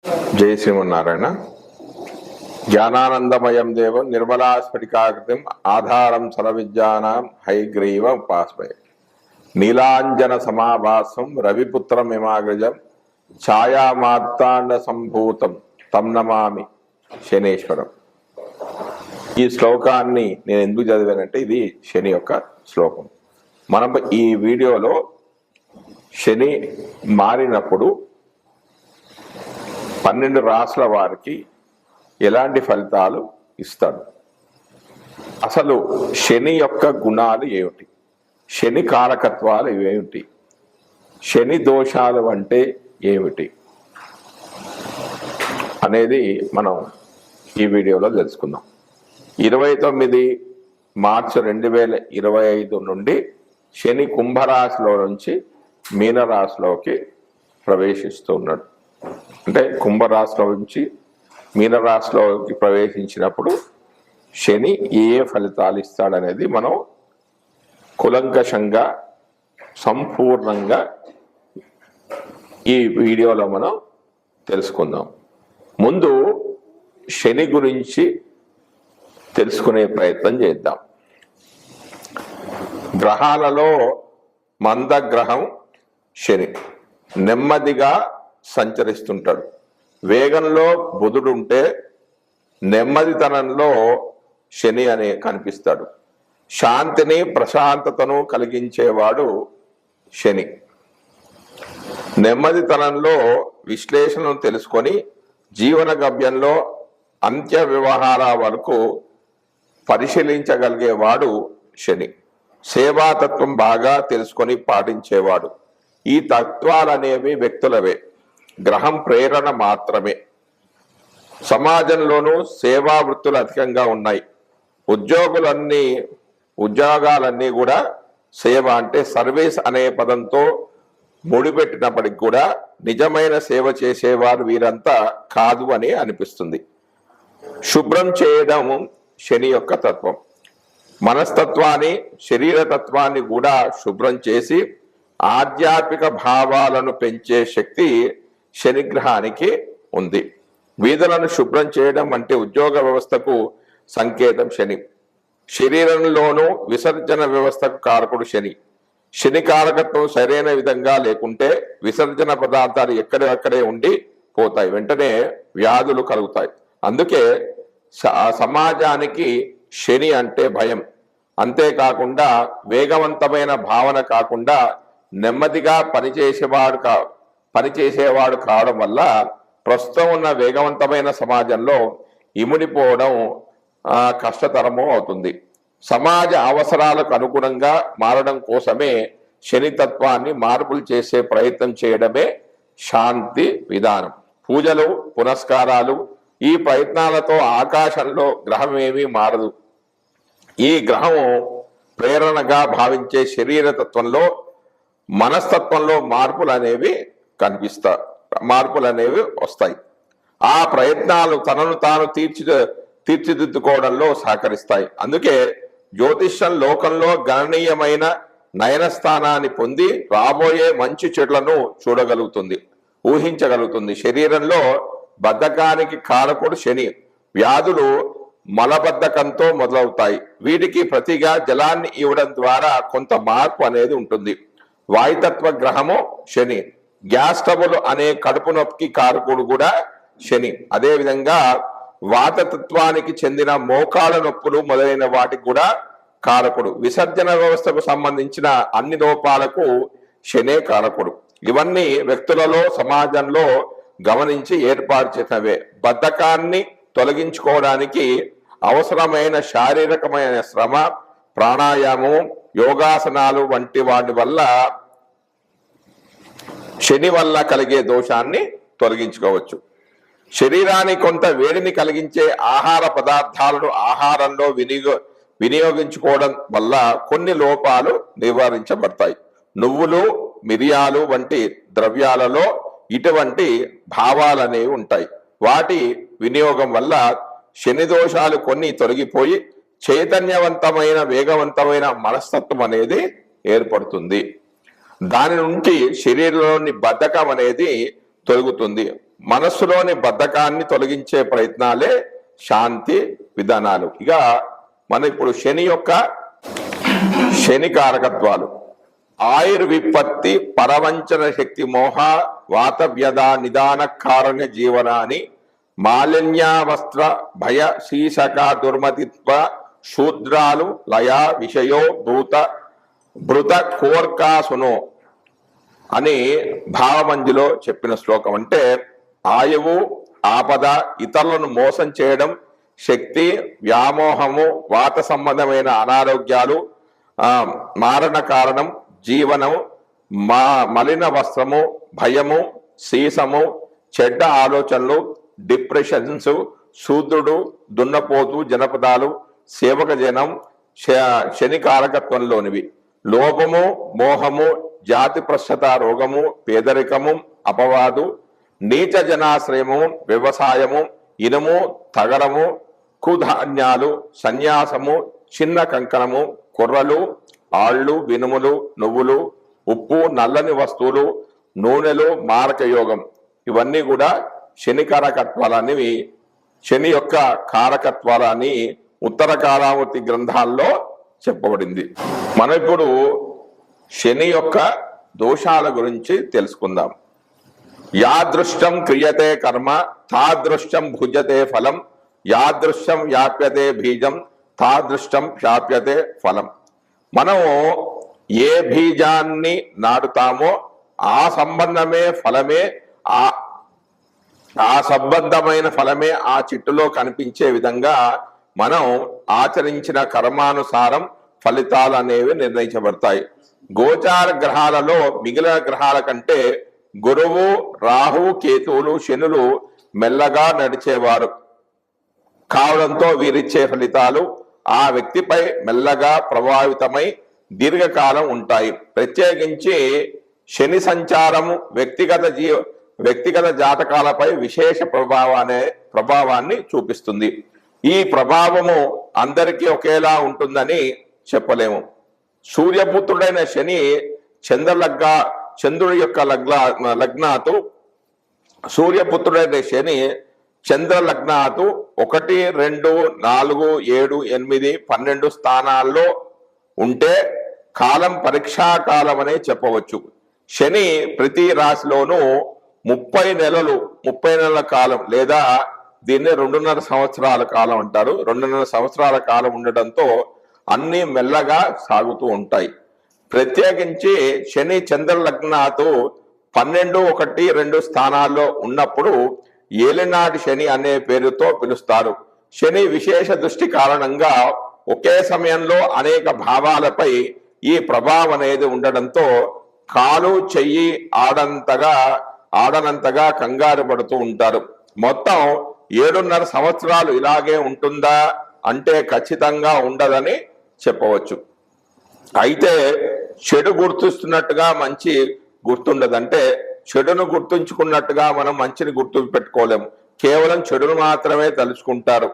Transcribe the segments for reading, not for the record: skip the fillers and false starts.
జై శ్రీమన్నారాయణ. జ్ఞానానందమయం దేవం నిర్మలాస్ఫటికాకృతిం ఆధారం సర్వవిద్యానాం హైగ్రీవ ఉపాస్మయే. నీలాంజన సమాభాసం రవిపుత్రమిమాగ్రజం ఛాయామార్తాండ సంభూతం తం నమామి శనేశ్వరం. ఈ శ్లోకాన్ని నేను ఎందుకు చదివానంటే ఇది శని యొక్క శ్లోకం. మనం ఈ వీడియోలో శని మారినప్పుడు 12 రాశుల వారికి ఎలాంటి ఫలితాలు ఇస్తాడు, అసలు శని యొక్క గుణాలు ఏమిటి, శని కారకత్వాలు ఏమిటి, శని దోషాలు అంటే ఏమిటి అనేది మనం ఈ వీడియోలో తెలుసుకుందాం. 29 మార్చి 2025 నుండి శని కుంభరాశిలో నుంచి మీనరాశిలోకి ప్రవేశిస్తున్నాడు. అంటే కుంభరాశిలో నుంచి మీనరాశిలోకి ప్రవేశించినప్పుడు శని ఏ ఫలితాలు ఇస్తాడనేది మనం కులంకషంగా సంపూర్ణంగా ఈ వీడియోలో మనం తెలుసుకుందాం. ముందు శని గురించి తెలుసుకునే ప్రయత్నం చేద్దాం. గ్రహాలలో మందగ్రహం శని నెమ్మదిగా సంచరిస్తుంటాడు. వేగంలో బుధుడు ఉంటే నెమ్మదితనంలో శని అనే కనిపిస్తాడు. శాంతిని ప్రశాంతతను కలిగించేవాడు శని. నెమ్మదితనంలో విశ్లేషణను తెలుసుకొని జీవన గమ్యంలో అంత్య వ్యవహార వరకు పరిశీలించగలిగేవాడు శని. సేవాతత్వం బాగా తెలుసుకొని పాటించేవాడు. ఈ తత్వాలనేవి వ్యక్తులవే, గ్రహం ప్రేరణ మాత్రమే. సమాజంలోనూ సేవా వృత్తులు అధికంగా ఉన్నాయి. ఉద్యోగాలన్నీ కూడా సేవ అంటే సర్వీస్ అనే పదంతో ముడిపెట్టినప్పటికి కూడా నిజమైన సేవ చేసేవారు వీరంతా కాదు అని అనిపిస్తుంది. శుభ్రం చేయడం శని యొక్క తత్వం. మనస్తత్వాన్ని శరీర తత్వాన్ని కూడా శుభ్రం చేసి ఆధ్యాత్మిక భావాలను పెంచే శక్తి శనిగ్రహానికి ఉంది. వీధులను శుభ్రం చేయడం అంటే ఉద్యోగ వ్యవస్థకు సంకేతం శని. శరీరంలోనూ విసర్జన వ్యవస్థకు కారకుడు శని. శని కారకత్వం సరైన విధంగా లేకుంటే విసర్జన పదార్థాలు ఎక్కడెక్కడే ఉండి పోతాయి, వెంటనే వ్యాధులు కలుగుతాయి. అందుకే సమాజానికి శని అంటే భయం. అంతేకాకుండా వేగవంతమైన భావన కాకుండా నెమ్మదిగా పనిచేసేవాడు కావడం వల్ల ప్రస్తుతం ఉన్న వేగవంతమైన సమాజంలో ఇముడిపోవడం కష్టతరము అవుతుంది. సమాజ అవసరాలకు అనుగుణంగా మారడం కోసమే శనితత్వాన్ని మార్పులు చేసే ప్రయత్నం చేయడమే శాంతి విధానం. పూజలు పునస్కారాలు ఈ ప్రయత్నాలతో ఆకాశంలో గ్రహం ఏమీ మారదు. ఈ గ్రహం ప్రేరణగా భావించే శరీర తత్వంలో మనస్తత్వంలో మార్పులు అనేవి వస్తాయి. ఆ ప్రయత్నాలు తనను తాను తీర్చిదిద్దుకోవడంలో సహకరిస్తాయి. అందుకే జ్యోతిష్యం లోకంలో గణనీయమైన నయనస్థానాన్ని పొంది రాబోయే మంచి చెట్లను చూడగలుగుతుంది, ఊహించగలుగుతుంది. శరీరంలో బద్ధకానికి కారకుడు శని. వ్యాధులు మలబద్ధకంతో మొదలవుతాయి. వీటికి ప్రతిగా జలాన్ని ఇవ్వడం ద్వారా కొంత మార్పు అనేది ఉంటుంది. వాయుతత్వ గ్రహము శని. గ్యాస్ ట్రబుల్ అనే కడుపు నొప్పికి కారకుడు కూడా శని. అదేవిధంగా వాతతత్వానికి చెందిన మోకాళ్ళ నొప్పులు మొదలైన వాటికి కూడా కారకుడు. విసర్జన వ్యవస్థకు సంబంధించిన అన్ని లోపాలకు శనే కారకుడు. ఇవన్నీ వ్యక్తులలో సమాజంలో గమనించి ఏర్పాటు చేసినవే. బద్ధకాన్ని తొలగించుకోవడానికి అవసరమైన శారీరకమైన శ్రమ, ప్రాణాయామం, యోగాసనాలు వంటి వాటి వల్ల శని వల్ల కలిగే దోషాన్ని తొలగించుకోవచ్చు. శరీరానికి కొంత వేడిని కలిగించే ఆహార పదార్థాలను ఆహారంలో వినియోగించుకోవడం వల్ల కొన్ని లోపాలు నివారించబడతాయి. నువ్వులు, మిరియాలు వంటి ద్రవ్యాలలో ఇటువంటి భావాలనేవి ఉంటాయి. వాటి వినియోగం వల్ల శని దోషాలు కొన్ని తొలగిపోయి చైతన్యవంతమైన వేగవంతమైన మనస్తత్వం అనేది ఏర్పడుతుంది. దాని నుండి శరీరంలోని బద్ధకం అనేది తొలగుతుంది. మనస్సులోని బద్ధకాన్ని తొలగించే ప్రయత్నాలే శాంతి విధానాలు. ఇక మన ఇప్పుడు శని కారకత్వాలు: ఆయుర్విపత్తి, పరవంచన శక్తి, మోహ, వాత వ్యధ, నిదాన కారణ్య జీవనాన్ని, మాలిన్యావస్త్ర, భయ, శీశక, దుర్మతిత్వ, శూద్రాలు, లయ, విషయో, భృత కోర్కాసునో అని భావమంజులో చెప్పిన శ్లోకం. అంటే ఆయువు, ఆపద, ఇతరులను మోసం చేయడం, శక్తి, వ్యామోహము, వాత సంబంధమైన అనారోగ్యాలు, మారణ కారణం, జీవనం, మలిన వస్త్రము, భయము, సీసము, చెడ్డ ఆలోచనలు, డిప్రెషన్స్, శూద్రుడు, దున్నపోతు, జనపదాలు, సేవక జనం శని కారకత్వంలోనివి. లోభము, మోహము, జాతి ప్రశ్నత రోగము, పేదరికము, అపవాదు, నీచ జనాశ్రయము, వ్యవసాయము, ఇనుము, తగరము, కుధాన్యాలు, సన్యాసము, చిన్న కంకణము, కుర్రలు, ఆళ్ళు, వినుములు, నువ్వులు, ఉప్పు, నల్లని వస్తువులు, నూనెలు, మారక యోగం, ఇవన్నీ కూడా శని కారకత్వాలనేవి. శని యొక్క కారకత్వాలని ఉత్తర కాలామూర్తి గ్రంథాల్లో చెప్పబడింది. మనం ఇప్పుడు శని యొక్క దోషాల గురించి తెలుసుకుందాం. యాదృష్టం క్రియతే కర్మ, తాదృష్టం భుజతే ఫలం, యాదృష్టం వ్యాప్యతే బీజం, తాదృష్టం శాప్యతే ఫలం. మనం ఏ బీజాన్ని నాటుతామో ఆ సంబంధమే ఫలమే, ఆ సంబంధమైన ఫలమే ఆ చెట్టులో కనిపించే విధంగా మనం ఆచరించిన కర్మానుసారం ఫలితాలు అనేవి నిర్ణయించబడతాయి. గోచార గ్రహాలలో మిగిలిన గ్రహాల కంటే గురువు, రాహు, కేతువులు, శనులు మెల్లగా నడిచేవారు కావడంతో వీరిచ్చే ఫలితాలు ఆ వ్యక్తిపై మెల్లగా ప్రభావితమై దీర్ఘకాలం ఉంటాయి. ప్రత్యేకించి శని సంచారము వ్యక్తిగత జాతకాలపై విశేష ప్రభావాన్ని చూపిస్తుంది. ఈ ప్రభావము అందరికీ ఒకేలా ఉంటుందని చెప్పలేము. సూర్యపుత్రుడైన శని చంద్రుడి యొక్క లగ్నాతు సూర్యపుత్రుడైన శని చంద్ర లగ్నాతు 1, 2, 4, 7, 8, 12 స్థానాల్లో ఉంటే కాలం పరీక్షా కాలం అనే చెప్పవచ్చు. శని ప్రతి రాశిలోనూ 30 నెలల కాలం లేదా దీన్ని 2.5 సంవత్సరాల కాలం అంటారు. 2.5 సంవత్సరాల కాలం ఉండడంతో అన్ని మెల్లగా సాగుతూ ఉంటాయి. ప్రత్యేకించి శని చంద్ర లగ్నాతు 12, 1, 2 స్థానాల్లో ఉన్నప్పుడు ఏలినాటి శని అనే పేరుతో పిలుస్తారు. శని విశేష దృష్టి కారణంగా ఒకే సమయంలో అనేక భావాలపై ఈ ప్రభావం అనేది ఉండడంతో కాలు చెయ్యి ఆడనంతగా కంగారు పడుతూ ఉంటారు. మొత్తం 7.5 సంవత్సరాలు ఇలాగే ఉంటుందా అంటే ఖచ్చితంగా ఉండదని చెప్పవచ్చు. అయితే చెడు గుర్తిస్తున్నట్టుగా మంచి గుర్తుండదంటే చెడును గుర్తుంచుకున్నట్టుగా మనం మంచిని గుర్తు పెట్టుకోలేము. కేవలం చెడును మాత్రమే తలుచుకుంటారు.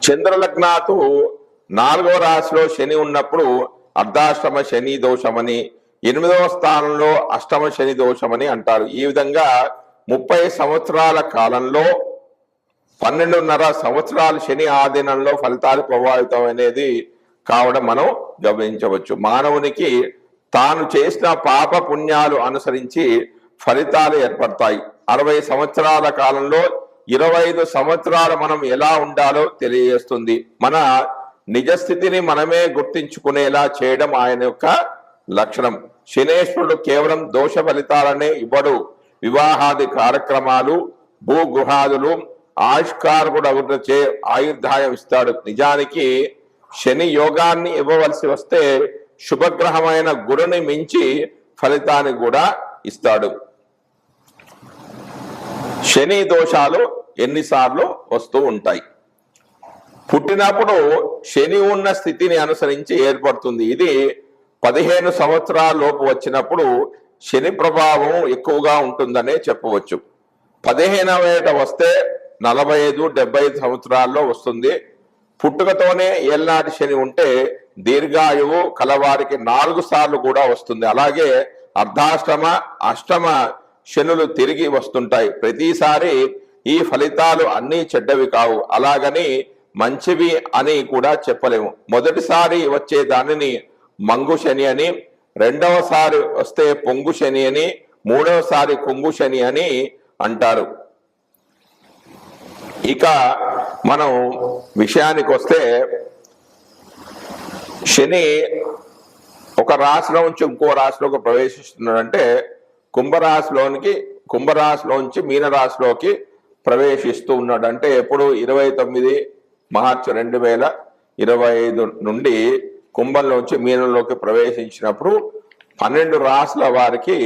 చంద్రలగ్నాతు 4వ రాశిలో శని ఉన్నప్పుడు అర్ధాష్టమ శని దోషమని, 8వ స్థానంలో అష్టమ శని దోషమని అంటారు. ఈ విధంగా 30 సంవత్సరాల కాలంలో 12.5 సంవత్సరాలు శని ఆధీనంలో ఫలితాలు ప్రభావితం అనేది కావడం మనం గమనించవచ్చు. మానవునికి తాను చేసిన పాప పుణ్యాలు అనుసరించి ఫలితాలు ఏర్పడతాయి. 60 సంవత్సరాల కాలంలో 25 సంవత్సరాలు మనం ఎలా ఉండాలో తెలియజేస్తుంది. మన నిజస్థితిని మనమే గుర్తించుకునేలా చేయడం ఆయన యొక్క లక్షణం. శనేశ్వరుడు కేవలం దోష ఫలితాలనే ఇవ్వడు. వివాహాది కార్యక్రమాలు, భూగృహాదులు, ఆయుష్కారకుడు అభివృద్ధి ఆయుర్దాయం ఇస్తాడు. నిజానికి శని యోగాన్ని ఇవ్వవలసి వస్తే శుభగ్రహమైన గురుని మించి ఫలితాన్ని కూడా ఇస్తాడు. శని దోషాలు ఎన్నిసార్లు వస్తూ ఉంటాయి? పుట్టినప్పుడు శని ఉన్న స్థితిని అనుసరించి ఏర్పడుతుంది. ఇది 15 సంవత్సరాల లోపు వచ్చినప్పుడు శని ప్రభావం ఎక్కువగా ఉంటుందనే చెప్పవచ్చు. 15వ ఏట వస్తే 45, 75 సంవత్సరాల్లో వస్తుంది. పుట్టుకతోనే ఏళ్ళనాటి శని ఉంటే దీర్ఘాయువు కలవారికి 4 సార్లు కూడా వస్తుంది. అలాగే అర్ధాష్టమ అష్టమ శనులు తిరిగి వస్తుంటాయి. ప్రతిసారి ఈ ఫలితాలు అన్నీ చెడ్డవి కావు, అలాగని మంచివి అని కూడా చెప్పలేము. మొదటిసారి వచ్చే దానిని మంగు శని అని, రెండవసారి వస్తే పొంగు శని అని, మూడవసారి కుంగు శని అని అంటారు. ఇక మనం విషయానికి వస్తే, శని ఒక రాశిలో నుంచి ఇంకో రాశిలోకి ప్రవేశిస్తున్నాడంటే కుంభరాశిలోంచి మీనరాశిలోకి ప్రవేశిస్తూ ఉన్నాడు. అంటే ఎప్పుడు 29 మార్చి 2025 నుండి కుంభంలోంచి మీనంలోకి ప్రవేశించినప్పుడు 12 రాశుల వారికి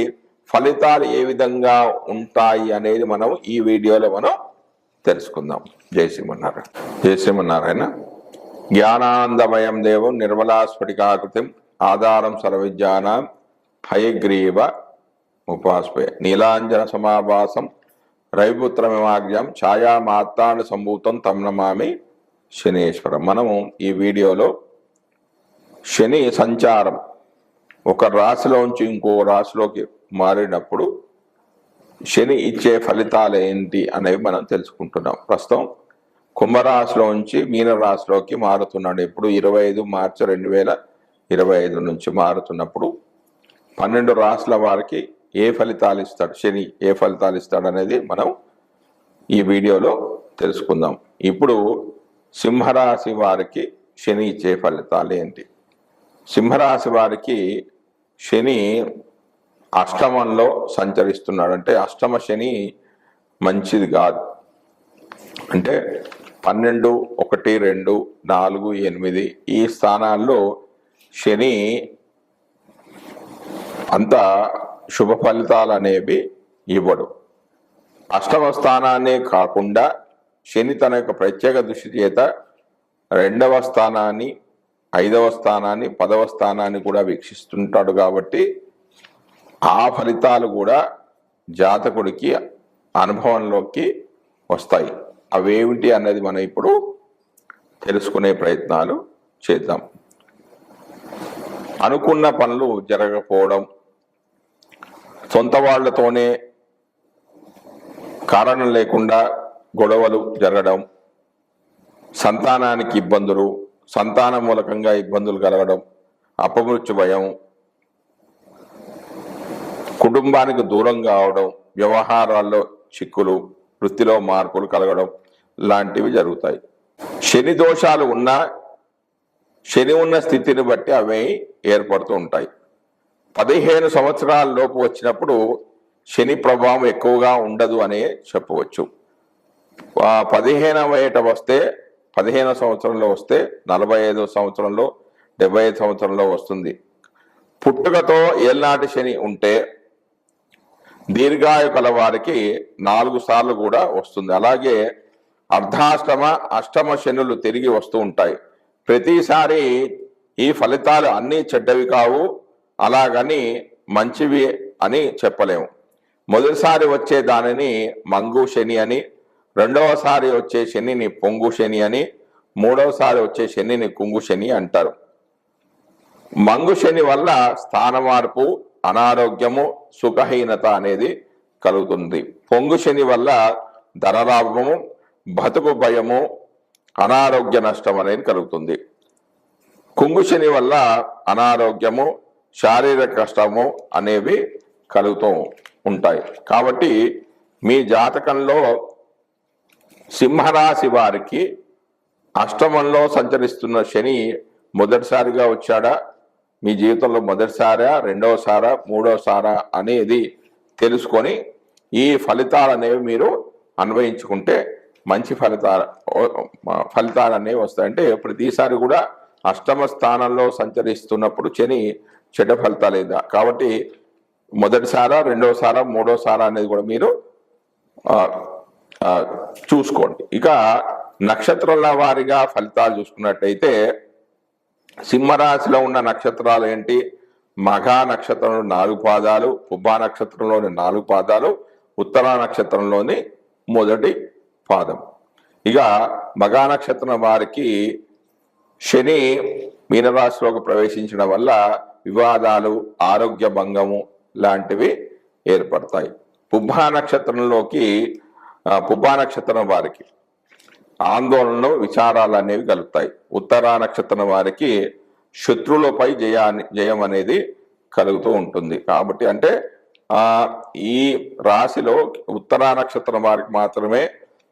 ఫలితాలు ఏ విధంగా ఉంటాయి అనేది మనం ఈ వీడియోలో మనం తెలుసుకుందాం. జై శ్రీమన్నారాయణ. జై శ్రీమన్నారాయణ. జ్ఞానానందమయం దేవం నిర్మలాస్ఫటికాకృతిం ఆధారం సర్వవిద్యానాం హయగ్రీవ ఉపాస్పే నీలాంజన సమాభాసం రవిపుత్రమిమాగ్యం ఛాయామాత్రాన్ని సంభూతం తం నమామి శనీశ్వరం. మనము ఈ వీడియోలో శని సంచారం ఒక రాశిలోంచి ఇంకో రాశిలోకి మారినప్పుడు శని ఇచ్చే ఫలితాలు ఏంటి అనేవి మనం తెలుసుకుంటున్నాం. ప్రస్తుతం కుంభరాశిలోంచి మీనరాశిలోకి మారుతున్నాడు. ఇప్పుడు 25 మార్చి 2025 నుంచి మారుతున్నప్పుడు 12 రాశుల వారికి ఏ ఫలితాలు ఇస్తాడు, శని ఏ ఫలితాలు ఇస్తాడు అనేది మనం ఈ వీడియోలో తెలుసుకుందాం. ఇప్పుడు సింహరాశి వారికి శని ఇచ్చే ఫలితాలు ఏంటి? సింహరాశి వారికి శని అష్టమంలో సంచరిస్తున్నాడు. అంటే అష్టమ శని మంచిది కాదు. అంటే 12, 1, 2, 4, 8 ఈ స్థానాల్లో శని అంత శుభ ఫలితాలు అనేవి ఇవ్వడు. అష్టమ స్థానాన్ని కాకుండా శని తన యొక్క ప్రత్యేక దృష్టి చేత 2వ స్థానాన్ని, 5వ స్థానాన్ని, 10వ స్థానాన్ని కూడా వీక్షిస్తుంటాడు. కాబట్టి ఆ ఫలితాలు కూడా జాతకుడికి అనుభవంలోకి వస్తాయి. అవేమిటి అన్నది మనం ఇప్పుడు తెలుసుకునే ప్రయత్నాలు చేద్దాం. అనుకున్న పనులు జరగకపోవడం, సొంత వాళ్లతోనే కారణం లేకుండా గొడవలు జరగడం, సంతానానికి ఇబ్బందులు, సంతానం మూలకంగా ఇబ్బందులు కలగడం, అపమృత్యు భయం, కుటుంబానికి దూరం కావడం, వ్యవహారాల్లో చిక్కులు, వృత్తిలో మార్పులు కలగడం లాంటివి జరుగుతాయి. శని దోషాలు ఉన్నా శని ఉన్న స్థితిని బట్టి అవి ఏర్పడుతూ ఉంటాయి. 15 సంవత్సరాల లోపు వచ్చినప్పుడు శని ప్రభావం ఎక్కువగా ఉండదు అనే చెప్పవచ్చు. 15వ ఏట వస్తే, 15వ సంవత్సరంలో వస్తే 45వ సంవత్సరంలో, 75 సంవత్సరంలో వస్తుంది. పుట్టుకతో ఏళ్ళనాటి శని ఉంటే దీర్ఘాయు కల వారికి 4 సార్లు కూడా వస్తుంది. అలాగే అర్ధాష్టమ అష్టమ శనులు తిరిగి వస్తూ ఉంటాయి. ప్రతిసారి ఈ ఫలితాలు అన్నీ చెడ్డవి కావు, అలాగని మంచివి అని చెప్పలేము. మొదటిసారి వచ్చే దానిని మంగు శని అని, రెండవసారి వచ్చే శనిని పొంగు శని అని, మూడవసారి వచ్చే శనిని కుంగు శని అంటారు. మంగు శని వల్ల స్థాన మార్పు, అనారోగ్యము, సుఖహీనత అనేది కలుగుతుంది. పొంగు శని వల్ల ధనలాభము, బతుకు భయము, అనారోగ్య నష్టం అనేది కలుగుతుంది. కుంగు శని వల్ల అనారోగ్యము, శారీరక కష్టము అనేవి కలుగుతూ ఉంటాయి. కాబట్టి మీ జాతకంలో సింహరాశి వారికి అష్టమంలో సంచరిస్తున్న శని మొదటిసారిగా వచ్చాడా, మీ జీవితంలో మొదటిసారా, రెండవసారా, మూడవసారా అనేది తెలుసుకొని ఈ ఫలితాలు అనేవి మీరు అన్వయించుకుంటే మంచి ఫలితాలు అనేవి వస్తాయంటే ప్రతిసారి కూడా అష్టమ స్థానంలో సంచరిస్తున్నప్పుడు శని చెడ్డ ఫలితాలు లేదా. కాబట్టి మొదటిసారా, రెండవసారా, మూడోసారా అనేది కూడా మీరు చూసుకోండి. ఇక నక్షత్రాల వారిగా ఫలితాలు చూసుకున్నట్టయితే సింహరాశిలో ఉన్న నక్షత్రాలు ఏంటి? మఘా నక్షత్రంలో 4 పాదాలు, పుబ్బా నక్షత్రంలోని 4 పాదాలు, ఉత్తరా నక్షత్రంలోని మొదటి పాదం. ఇక మఘా నక్షత్రం వారికి శని మీనరాశిలోకి ప్రవేశించడం వల్ల వివాదాలు, ఆరోగ్య భంగము లాంటివి ఏర్పడతాయి. పుబ్బా నక్షత్రంలోకి పుబ్బా నక్షత్రం వారికి ఆందోళనలు, విచారాలు అనేవి కలుగుతాయి. ఉత్తరా నక్షత్రం వారికి శత్రువులపై జయం అనేది కలుగుతూ ఉంటుంది. కాబట్టి అంటే ఈ రాశిలో ఉత్తరా నక్షత్రం వారికి మాత్రమే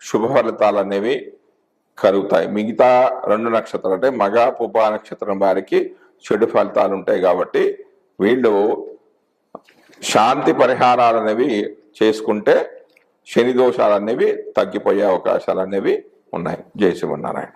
శుభ ఫలితాలు అనేవి కలుగుతాయి. మిగతా 2 నక్షత్రాలు అంటే మగ, పుబ్బా నక్షత్రం వారికి చెడు ఫలితాలు ఉంటాయి. కాబట్టి వీళ్ళు శాంతి పరిహారాలు అనేవి చేసుకుంటే శని దోషాలు అనేవి తగ్గిపోయే అవకాశాలు అనేవి ఉన్నాయి. జై శ్రీమన్నారాయణ.